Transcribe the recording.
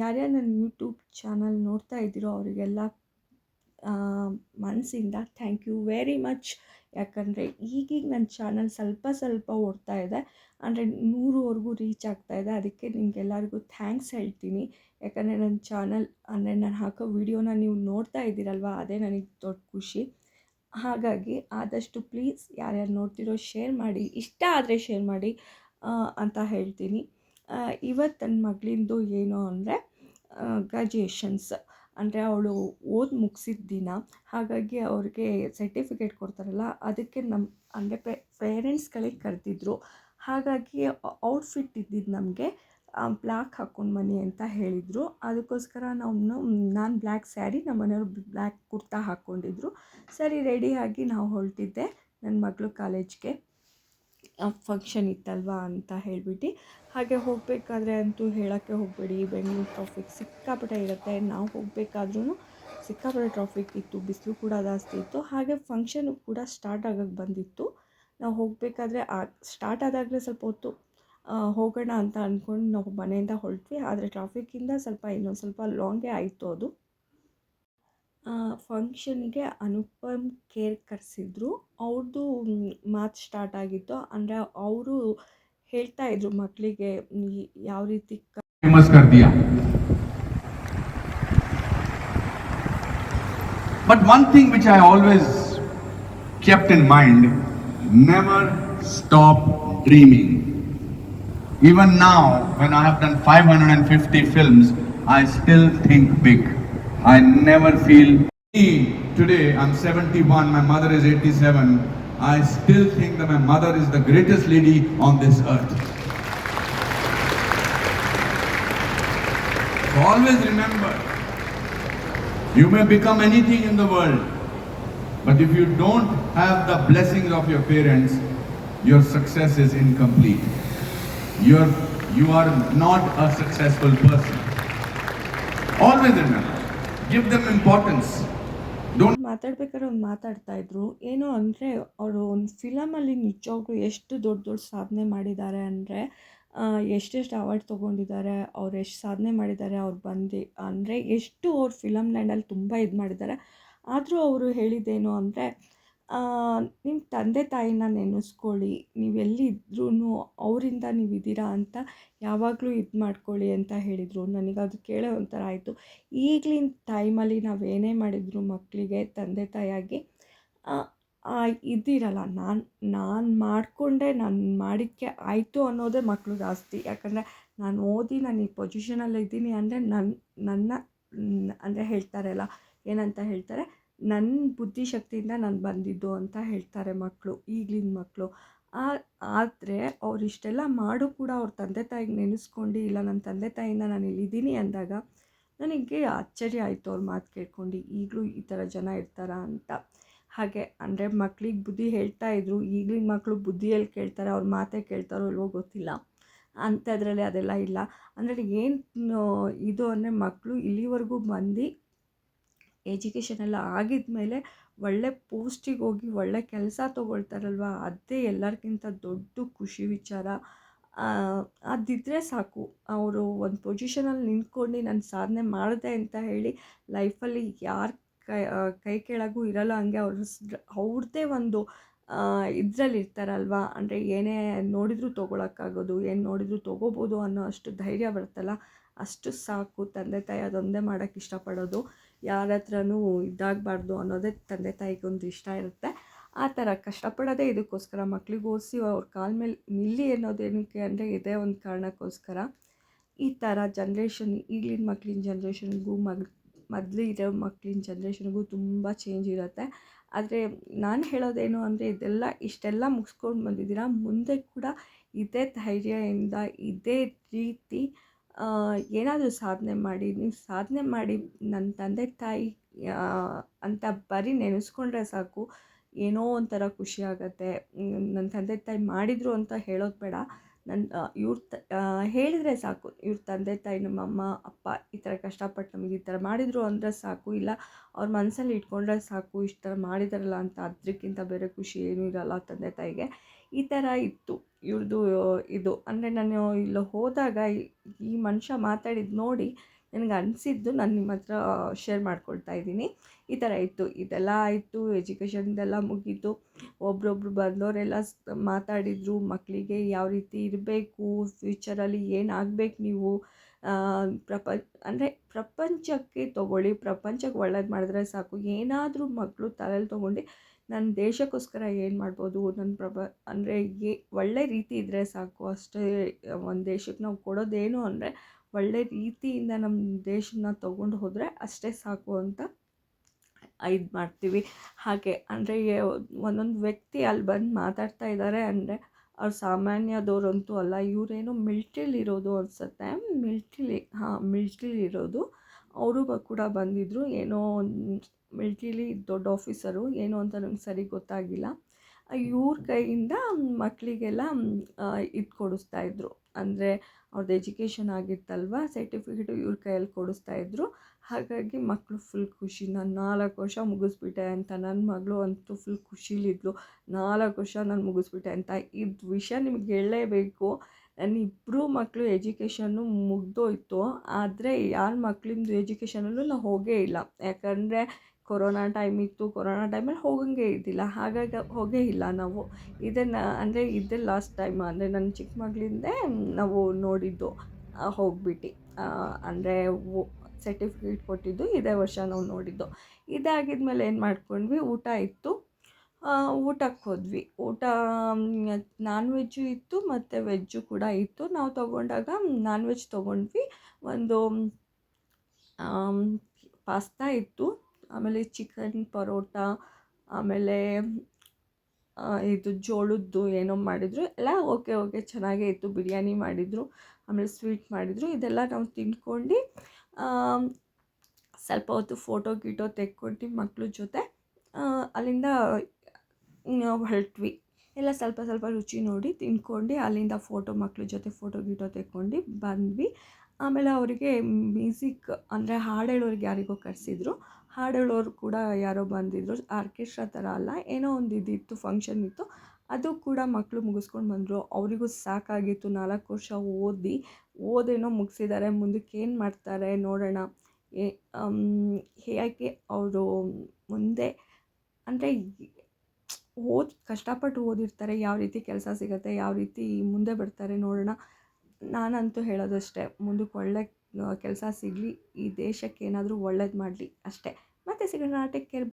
ಯಾರ್ಯಾರು ನನ್ನ YouTube channel ನೋಡ್ತಾ ಇದ್ದೀರೋ ಅವರಿಗೆಲ್ಲ ಮನಸ್ಸಿಂದ ಥ್ಯಾಂಕ್ ಯು ವೆರಿ ಮಚ್. ಯಾಕಂದರೆ ಈಗೀಗ ನನ್ನ ಚಾನಲ್ ಸ್ವಲ್ಪ ಓಡ್ತಾ ಇದೆ, ಅಂದರೆ 100ವರೆಗೂ ರೀಚ್ ಆಗ್ತಾಯಿದೆ. ಅದಕ್ಕೆ ನಿಮಗೆಲ್ಲರಿಗೂ ಥ್ಯಾಂಕ್ಸ್ ಹೇಳ್ತೀನಿ. ಯಾಕಂದರೆ ನನ್ನ ಚಾನಲ್ ಅಂದರೆ ನಾನು ಹಾಕೋ ವಿಡಿಯೋನ ನೀವು ನೋಡ್ತಾ ಇದ್ದೀರಲ್ವ, ಅದೇ ನನಗೆ ದೊಡ್ಡ ಖುಷಿ. ಹಾಗಾಗಿ ಆದಷ್ಟು ಪ್ಲೀಸ್ ಯಾರ್ಯಾರು ನೋಡ್ತಿರೋ ಶೇರ್ ಮಾಡಿ, ಇಷ್ಟ ಆದರೆ ಶೇರ್ ಮಾಡಿ ಅಂತ ಹೇಳ್ತೀನಿ. ಇವತ್ತು ನನ್ನ ಮಗಳಿಂದು ಏನು ಅಂದರೆ ಗ್ರ್ಯಾಜುಯೇಷನ್ಸ್, ಅಂದರೆ ಅವಳು ಮುಗಿಸಿದ ದಿನ. ಹಾಗಾಗಿ ಅವ್ರಿಗೆ ಸರ್ಟಿಫಿಕೇಟ್ ಕೊಡ್ತಾರಲ್ಲ, ಅದಕ್ಕೆ ನಮ್ಮ ಅಂದರೆ ಪೇರೆಂಟ್ಸ್ಗಳಿಗೆ ಕರೆದಿದ್ರು. ಹಾಗಾಗಿ ಔಟ್ಫಿಟ್ ಇದ್ದಿದ್ದು ನಮಗೆ ಬ್ಲ್ಯಾಕ್ ಹಾಕ್ಕೊಂಡು ಬನ್ನಿ ಅಂತ ಹೇಳಿದರು. ಅದಕ್ಕೋಸ್ಕರ ನಾನು ಬ್ಲ್ಯಾಕ್ ಸ್ಯಾರಿ, ನಮ್ಮ ಮನೆಯವರು ಬ್ಲ್ಯಾಕ್ ಕುರ್ತಾ ಹಾಕ್ಕೊಂಡಿದ್ರು. ಸರಿ ರೆಡಿಯಾಗಿ ನಾವು ಹೊರಟಿದ್ದೆ ನನ್ನ ಮಗಳು ಕಾಲೇಜ್ಗೆ. ಫಂಕ್ಷನ್ ಇತ್ತಲ್ವ ಅಂತ ಹೇಳಿಬಿಟ್ಟು. ಹಾಗೆ ಹೋಗಬೇಕಾದ್ರೆ ಅಂತೂ ಹೇಳೋಕ್ಕೆ ಹೋಗಬೇಡಿ, ಬೆಂಗಳೂರು ಟ್ರಾಫಿಕ್ ಸಿಕ್ಕಾಪಟ್ಟೆ ಇರುತ್ತೆ. ನಾವು ಹೋಗಬೇಕಾದ್ರೂ ಸಿಕ್ಕಾಪಟ್ಟೆ ಟ್ರಾಫಿಕ್ ಇತ್ತು, ಬಿಸಿಲು ಕೂಡ ಜಾಸ್ತಿ ಇತ್ತು. ಹಾಗೆ ಫಂಕ್ಷನು ಕೂಡ ಸ್ಟಾರ್ಟ್ ಆಗೋಕ್ಕೆ ಬಂದಿತ್ತು. ನಾವು ಹೋಗಬೇಕಾದ್ರೆ ಸ್ಟಾರ್ಟ್ ಆದಾಗಲೇ ಸ್ವಲ್ಪ ಹೊತ್ತು ಹೋಗೋಣ ಅಂತ ಅಂದ್ಕೊಂಡು ನಾವು ಮನೆಯಿಂದ ಹೊರಟ್ವಿ. ಆದರೆ ಟ್ರಾಫಿಕ್ಕಿಂದ ಇನ್ನೊಂದು ಸ್ವಲ್ಪ ಲಾಂಗೇ ಆಯಿತು ಅದು. ಫಂಕ್ಷನ್ಗೆ ಅನುಪಮ್ ಖೇರ್ ಕರೆಸಿದ್ರು. ಅವ್ರದ್ದು ಮಾತು ಸ್ಟಾರ್ಟ್ ಆಗಿತ್ತು. ಅಂದರೆ ಅವರು ಹೇಳ್ತಾ ಇದ್ರು ಮಕ್ಕಳಿಗೆ ಯಾವ ರೀತಿ फेमस कर दिया. But one thing which I always kept in mind, never stop dreaming. Even now, when I have done 550 films, I still think big. I never feel. Today, I'm 71, my mother is 87. I still think that my mother is the greatest lady on this earth. So always remember, you may become anything in the world, but if you don't have the blessings of your parents, your success is incomplete. You are not a successful person. Always remember, give them importance. ಮಾತಾಡ್ಬೇಕಾದ್ರೆ ಒಂದು ಮಾತಾಡ್ತಾಯಿದ್ರು. ಏನು ಅಂದರೆ ಅವರು ಒಂದು ಫಿಲಮಲ್ಲಿ ನಿಜವಾಗ್ಲೂ ಎಷ್ಟು ದೊಡ್ಡ ಸಾಧನೆ ಮಾಡಿದ್ದಾರೆ ಅಂದರೆ, ಎಷ್ಟೆಷ್ಟು ಅವಾರ್ಡ್ ತೊಗೊಂಡಿದ್ದಾರೆ, ಅವ್ರು ಎಷ್ಟು ಸಾಧನೆ ಮಾಡಿದ್ದಾರೆ, ಅವ್ರು ಬಂದು ಅಂದರೆ ಎಷ್ಟು ಅವ್ರು ಫಿಲಮ್ ಲ್ಯಾಂಡಲ್ಲಿ ತುಂಬ ಇದು ಮಾಡಿದ್ದಾರೆ. ಆದರೂ ಅವರು ಹೇಳಿದ್ದೇನು ಅಂದರೆ, ನಿಮ್ಮ ತಂದೆ ತಾಯಿನ ನೆನೆಸ್ಕೊಳ್ಳಿ, ನೀವೆಲ್ಲಿದ್ರೂ ಅವರಿಂದ ನೀವಿದ್ದೀರಾ ಅಂತ ಯಾವಾಗಲೂ ಇದು ಮಾಡ್ಕೊಳ್ಳಿ ಅಂತ ಹೇಳಿದರು. ನನಗದು ಕೇಳೋ ಒಂಥರ ಆಯಿತು. ಈಗಲಿನ ಟೈಮಲ್ಲಿ ನಾವೇನೇ ಮಾಡಿದ್ರು ಮಕ್ಕಳಿಗೆ ತಂದೆ ತಾಯಿಯಾಗಿ ಇದಿರಲ್ಲ. ನಾನು ಮಾಡಿಕೊಂಡೆ, ನಾನು ಮಾಡಿಕ್ಕೆ ಆಯಿತು ಅನ್ನೋದೇ ಮಕ್ಕಳು ಜಾಸ್ತಿ. ಯಾಕಂದರೆ ನಾನು ಓದಿ ನಾನು ಈ ಪೊಸಿಷನಲ್ಲಿದ್ದೀನಿ ಅಂದರೆ ನನ್ನ ಅಂದರೆ ಹೇಳ್ತಾರಲ್ಲ, ಏನಂತ ಹೇಳ್ತಾರೆ, ನನ್ನ ಬುದ್ಧಿಶಕ್ತಿಯಿಂದ ನಾನು ಬಂದಿದ್ದು ಅಂತ ಹೇಳ್ತಾರೆ ಮಕ್ಕಳು, ಈಗಲಿನ ಮಕ್ಕಳು. ಆದರೆ ಅವ್ರು ಇಷ್ಟೆಲ್ಲ ಮಾಡು ಕೂಡ ಅವ್ರ ತಂದೆ ತಾಯಿಗೆ ನೆನೆಸ್ಕೊಂಡು, ಇಲ್ಲ ನನ್ನ ತಂದೆ ತಾಯಿಯಿಂದ ನಾನು ಇಲ್ಲಿದ್ದೀನಿ ಅಂದಾಗ ನನಗೆ ಆಶ್ಚರ್ಯ ಆಯಿತು ಅವ್ರ ಮಾತು ಕೇಳ್ಕೊಂಡು, ಈಗಲೂ ಈ ಥರ ಜನ ಇರ್ತಾರಾ ಅಂತ. ಹಾಗೆ ಅಂದರೆ ಮಕ್ಳಿಗೆ ಬುದ್ಧಿ ಹೇಳ್ತಾಯಿದ್ರು. ಈಗಲಿನ ಮಕ್ಕಳು ಬುದ್ಧಿಯಲ್ಲಿ ಕೇಳ್ತಾರೆ, ಅವ್ರ ಮಾತೇ ಕೇಳ್ತಾರೋ ಇಲ್ವೋ ಗೊತ್ತಿಲ್ಲ. ಅಂಥದ್ರಲ್ಲಿ ಅದೆಲ್ಲ ಇಲ್ಲ. ಅಂದರೆ ಏನು ಇದು ಅಂದರೆ, ಮಕ್ಕಳು ಇಲ್ಲಿವರೆಗೂ ಬಂದು ಎಜುಕೇಷನ್ ಎಲ್ಲ ಆಗಿದ ಮೇಲೆ ಒಳ್ಳೆ ಪೋಸ್ಟಿಗೆ ಹೋಗಿ ಒಳ್ಳೆ ಕೆಲಸ ತೊಗೊಳ್ತಾರಲ್ವ, ಅದೇ ಎಲ್ಲರಿಗಿಂತ ದೊಡ್ಡ ಖುಷಿ ವಿಚಾರ. ಅದಿದ್ದರೆ ಸಾಕು. ಅವರು ಒಂದು ಪೊಸಿಷನಲ್ಲಿ ನಿಂತ್ಕೊಂಡು ನಾನು ಸಾಧನೆ ಮಾಡಿದೆ ಅಂತ ಹೇಳಿ ಲೈಫಲ್ಲಿ ಯಾರ ಕೈ ಕೆಳಗೂ ಇರಲ್ಲ. ಹಂಗೆ ಅವ್ರದ್ದೇ ಒಂದು ಇದರಲ್ಲಿ ಇರ್ತಾರಲ್ವ, ಅಂದರೆ ಏನೇ ನೋಡಿದರೂ ತೊಗೊಳಕ್ಕಾಗೋದು, ಏನು ನೋಡಿದರೂ ತೊಗೋಬೋದು ಅನ್ನೋ ಅಷ್ಟು ಧೈರ್ಯ ಬರುತ್ತಲ್ಲ, ಅಷ್ಟು ಸಾಕು. ತಂದೆ ತಾಯಿ ಅದೊಂದೇ ಮಾಡೋಕ್ಕೆ ಇಷ್ಟಪಡೋದು, ಯಾರ ಹತ್ರನೂ ಇದಾಗಬಾರ್ದು ಅನ್ನೋದೇ ತಂದೆ ತಾಯಿಗೊಂದು ಇಷ್ಟ ಇರುತ್ತೆ. ಆ ಥರ ಕಷ್ಟಪಡೋದೇ ಇದಕ್ಕೋಸ್ಕರ, ಮಕ್ಳಿಗೆ ಓದಿಸಿ ಅವ್ರ ಕಾಲ ಮೇಲೆ ನಿಲ್ಲಿ ಅನ್ನೋದೇನಕ್ಕೆ ಅಂದರೆ ಇದೇ ಒಂದು ಕಾರಣಕ್ಕೋಸ್ಕರ. ಈ ಥರ ಜನ್ರೇಷನ್, ಈಗಲಿನ ಮಕ್ಳಿನ ಜನ್ರೇಷನ್ಗೂ ಮೊದಲು ಇರೋ ಮಕ್ಳಿನ ಜನ್ರೇಷನ್ಗೂ ತುಂಬ ಚೇಂಜ್ ಇರುತ್ತೆ. ಆದರೆ ನಾನು ಹೇಳೋದೇನು ಅಂದರೆ, ಇಷ್ಟೆಲ್ಲ ಮುಗಿಸ್ಕೊಂಡು ಬಂದಿದ್ದೀರಾ, ಮುಂದೆ ಕೂಡ ಇದೇ ಧೈರ್ಯದಿಂದ ಇದೇ ರೀತಿ ಏನಾದರೂ ಸಾಧನೆ ಮಾಡಿ. ನೀವು ಸಾಧನೆ ಮಾಡಿ ನನ್ನ ತಂದೆ ತಾಯಿ ಅಂತ ಬರೀ ನೆನೆಸ್ಕೊಂಡ್ರೆ ಸಾಕು, ಏನೋ ಒಂಥರ ಖುಷಿ ಆಗುತ್ತೆ. ನನ್ನ ತಂದೆ ತಾಯಿ ಮಾಡಿದರು ಅಂತ ಹೇಳೋದು ಬೇಡ, ಹೇಳಿದರೆ ಸಾಕು, ಇವ್ರ ತಂದೆ ತಾಯಿ ನಮ್ಮಮ್ಮ ಅಪ್ಪ ಈ ಥರ ಕಷ್ಟಪಟ್ಟು ನಮಗೆ ಈ ಥರ ಮಾಡಿದರು ಅಂದರೆ ಸಾಕು. ಇಲ್ಲ ಅವ್ರ ಮನಸ್ಸಲ್ಲಿ ಇಟ್ಕೊಂಡ್ರೆ ಸಾಕು, ಇಷ್ಟು ಥರ ಮಾಡಿದಾರಲ್ಲ ಅಂತ. ಅದಕ್ಕಿಂತ ಬೇರೆ ಖುಷಿ ಏನೂ ಇರಲ್ಲ ತಂದೆ ತಾಯಿಗೆ. ಈ ಥರ ಇತ್ತು ಇವ್ರದ್ದು ಇದು. ಅಂದರೆ ನಾನು ಇಲ್ಲಿ ಹೋದಾಗ ಈ ಮನುಷ್ಯ ಮಾತಾಡಿದ್ದು ನೋಡಿ ನನಗೆ ಅನಿಸಿದ್ದು ನಾನು ನಿಮ್ಮ ಹತ್ರ ಶೇರ್ ಮಾಡ್ಕೊಳ್ತಾ ಇದ್ದೀನಿ. ಈ ಥರ ಇತ್ತು, ಇದೆಲ್ಲ ಆಯಿತು, ಎಜುಕೇಷನ್ದೆಲ್ಲ ಮುಗೀತು. ಒಬ್ರೊಬ್ರು ಬಂದವರೆಲ್ಲ ಮಾತಾಡಿದರು, ಮಕ್ಕಳಿಗೆ ಯಾವ ರೀತಿ ಇರಬೇಕು, ಫ್ಯೂಚರಲ್ಲಿ ಏನಾಗಬೇಕು ನೀವು, ಪ್ರಪ ಅಂದರೆ ಪ್ರಪಂಚಕ್ಕೆ ತೊಗೊಳ್ಳಿ, ಪ್ರಪಂಚಕ್ಕೆ ಒಳ್ಳೇದು ಮಾಡಿದ್ರೆ ಸಾಕು. ಏನಾದರೂ ಮಕ್ಕಳು ತಲೆಯಲ್ಲಿ ತೊಗೊಂಡು ನನ್ನ ದೇಶಕ್ಕೋಸ್ಕರ ಏನು ಮಾಡ್ಬೋದು, ನನ್ನ ಅಂದರೆ ಒಳ್ಳೆ ರೀತಿ ಇದ್ದರೆ ಸಾಕು ಅಷ್ಟೇ. ಒಂದು ದೇಶಕ್ಕೆ ನಾವು ಕೊಡೋದೇನು ಅಂದರೆ ಒಳ್ಳೆ ರೀತಿಯಿಂದ ನಮ್ಮ ದೇಶನ ತೊಗೊಂಡು ಹೋದರೆ ಅಷ್ಟೇ ಸಾಕು ಅಂತ ಇದು ಮಾಡ್ತೀವಿ. ಹಾಗೆ ಅಂದರೆ ಒಂದೊಂದು ವ್ಯಕ್ತಿ ಅಲ್ಲಿ ಬಂದು ಮಾತಾಡ್ತಾ ಇದ್ದಾರೆ ಅಂದರೆ ಅವ್ರು ಸಾಮಾನ್ಯದವ್ರಂತೂ ಅಲ್ಲ. ಇವರೇನೋ ಮಿಲ್ಟ್ರಿಲಿರೋದು ಅನಿಸುತ್ತೆ, ಮಿಲ್ಟ್ರಿಲಿರೋದು. ಅವರು ಕೂಡ ಬಂದಿದ್ದರು. ಏನೋ ಮಿಲ್ಟ್ರಿಲಿ ದೊಡ್ಡ ಆಫೀಸರು, ಏನು ಅಂತ ನಂಗೆ ಸರಿ ಗೊತ್ತಾಗಿಲ್ಲ. ಇವ್ರ ಕೈಯಿಂದ ಮಕ್ಕಳಿಗೆಲ್ಲ ಇದು ಕೊಡಿಸ್ತಾಯಿದ್ರು, ಅಂದರೆ ಅವ್ರದ್ದು ಎಜುಕೇಷನ್ ಆಗಿತ್ತಲ್ವ, ಸರ್ಟಿಫಿಕೇಟು ಇವ್ರ ಕೈಯಲ್ಲಿ ಕೊಡಿಸ್ತಾಯಿದ್ರು. ಹಾಗಾಗಿ ಮಕ್ಕಳು ಫುಲ್ ಖುಷಿ, ನಾನು 4 ವರ್ಷ ಮುಗಿಸ್ಬಿಟ್ಟೆ ಅಂತ. ನನ್ನ ಮಗಳು ಅಂತೂ ಫುಲ್ ಖುಷಿಲಿದ್ಲು, 4 ವರ್ಷ ನಾನು ಮುಗಿಸ್ಬಿಟ್ಟೆ ಅಂತ. ಇದು ವಿಷಯ ನಿಮ್ಗೆ ಹೇಳಲೇಬೇಕು. ನನ್ನ ಇಬ್ಬರು ಮಕ್ಕಳು ಎಜುಕೇಷನ್ನು ಮುಗ್ದೋಯ್ತು, ಆದರೆ ಯಾರ ಮಕ್ಕಳಿಂದು ಎಜುಕೇಷನಲ್ಲೂ ನಾವು ಹೋಗೇ ಇಲ್ಲ. ಯಾಕಂದರೆ ಕೊರೋನಾ ಟೈಮ್ ಇತ್ತು, ಕೊರೋನಾ ಟೈಮಲ್ಲಿ ಹೋಗಂಗೆ ಇದ್ದಿಲ್ಲ, ಹಾಗಾಗಿ ಹೋಗೇ ಇಲ್ಲ ನಾವು. ಇದನ್ನು ಅಂದರೆ ಇದೇ ಲಾಸ್ಟ್ ಟೈಮ್, ಅಂದರೆ ನನ್ನ ಚಿಕ್ಕ ಮಗಳಿಂದೇ ನಾವು ನೋಡಿದ್ದು ಹೋಗ್ಬಿಟ್ಟು. ಅಂದರೆ ಸರ್ಟಿಫಿಕೇಟ್ ಕೊಟ್ಟಿದ್ದು ಇದೇ ವರ್ಷ ನಾವು ನೋಡಿದ್ದು. ಇದಾಗಿದ್ಮೇಲೆ ಏನು ಮಾಡ್ಕೊಂಡ್ವಿ, ಊಟ ಇತ್ತು, ಊಟಕ್ಕೆ ಹೋದ್ವಿ. ಊಟ ನಾನ್ ವೆಜ್ಜು ಇತ್ತು ಮತ್ತು ವೆಜ್ಜು ಕೂಡ ಇತ್ತು. ನಾವು ತೊಗೊಂಡಾಗ ನಾನ್ ವೆಜ್ ತೊಗೊಂಡ್ವಿ. ಒಂದು ಪಾಸ್ತಾ ಇತ್ತು, ಆಮೇಲೆ ಚಿಕನ್ ಪರೋಟ, ಆಮೇಲೆ ಇದು ಜೋಳದ್ದು ಏನೋ ಮಾಡಿದರು, ಎಲ್ಲ ಓಕೆ ಚೆನ್ನಾಗೇ ಇತ್ತು. ಬಿರಿಯಾನಿ ಮಾಡಿದರು, ಆಮೇಲೆ ಸ್ವೀಟ್ ಮಾಡಿದರು. ಇದೆಲ್ಲ ನಾವು ತಿಂದ್ಕೊಂಡು ಸ್ವಲ್ಪ ಹೊತ್ತು ಫೋಟೋ ಗೀಟೋ ತೆಕ್ಕೊಂಡು ಮಕ್ಳ ಜೊತೆ ಅಲ್ಲಿಂದ ಹೊರಟ್ವಿ. ಎಲ್ಲ ಸ್ವಲ್ಪ ರುಚಿ ನೋಡಿ ತಿಂದ್ಕೊಂಡು ಅಲ್ಲಿಂದ ಮಕ್ಳ ಜೊತೆ ಫೋಟೋ ಗೀಟೋ ತೆಕ್ಕೊಂಡು ಬಂದ್ವಿ. ಆಮೇಲೆ ಅವರಿಗೆ ಮ್ಯೂಸಿಕ್ ಅಂದರೆ ಹಾಡು ಹೇಳೋರಿಗೆ ಯಾರಿಗೋ ಕರೆಸಿದ್ರು, ಹಾಡು ಹೇಳೋರು ಕೂಡ ಯಾರೋ ಬಂದಿದ್ದರು. ಆರ್ಕೆಸ್ಟ್ರಾ ಥರ ಅಲ್ಲ, ಏನೋ ಒಂದು ಇದಿತ್ತು, ಫಂಕ್ಷನ್ ಇತ್ತು. ಅದು ಕೂಡ ಮಕ್ಕಳು ಮುಗಿಸ್ಕೊಂಡು ಬಂದರು. ಅವರಿಗೂ ಸಾಕಾಗಿತ್ತು, 4 ವರ್ಷ ಓದೇನೋ ಮುಗಿಸಿದ್ದಾರೆ, ಮುಂದಕ್ಕೆ ಏನು ಮಾಡ್ತಾರೆ ನೋಡೋಣ. ಹೇಗೆ ಅವರು ಮುಂದೆ ಅಂದರೆ ಕಷ್ಟಪಟ್ಟು ಓದಿರ್ತಾರೆ, ಯಾವ ರೀತಿ ಕೆಲಸ ಸಿಗುತ್ತೆ, ಯಾವ ರೀತಿ ಮುಂದೆ ಬರ್ತಾರೆ ನೋಡೋಣ. ನಾನಂತೂ ಹೇಳೋದಷ್ಟೇ, ಮುಂದಕ್ಕೆ ಒಳ್ಳೆ ಕೆಲಸ ಸಿಗಲಿ, ಈ ದೇಶಕ್ಕೆ ಏನಾದರೂ ಒಳ್ಳೇದು ಮಾಡಲಿ ಅಷ್ಟೇ. ಮತ್ತೆ ಸಿಗೋಣ, ಟೇಕ್ ಕೇರ್.